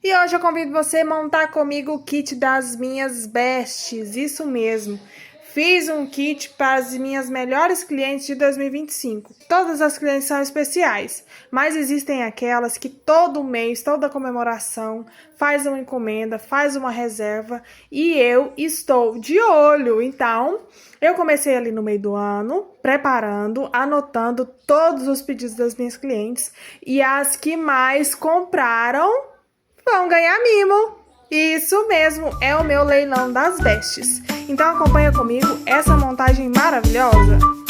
E hoje eu convido você a montar comigo o kit das minhas bestes, isso mesmo. Fiz um kit para as minhas melhores clientes de 2025. Todas as clientes são especiais, mas existem aquelas que todo mês, toda comemoração, faz uma encomenda, faz uma reserva e eu estou de olho. Então, eu comecei ali no meio do ano, preparando, anotando todos os pedidos das minhas clientes e as que mais compraram vão ganhar mimo. Isso mesmo, é o meu leilão das bestes. Então acompanha comigo essa montagem maravilhosa.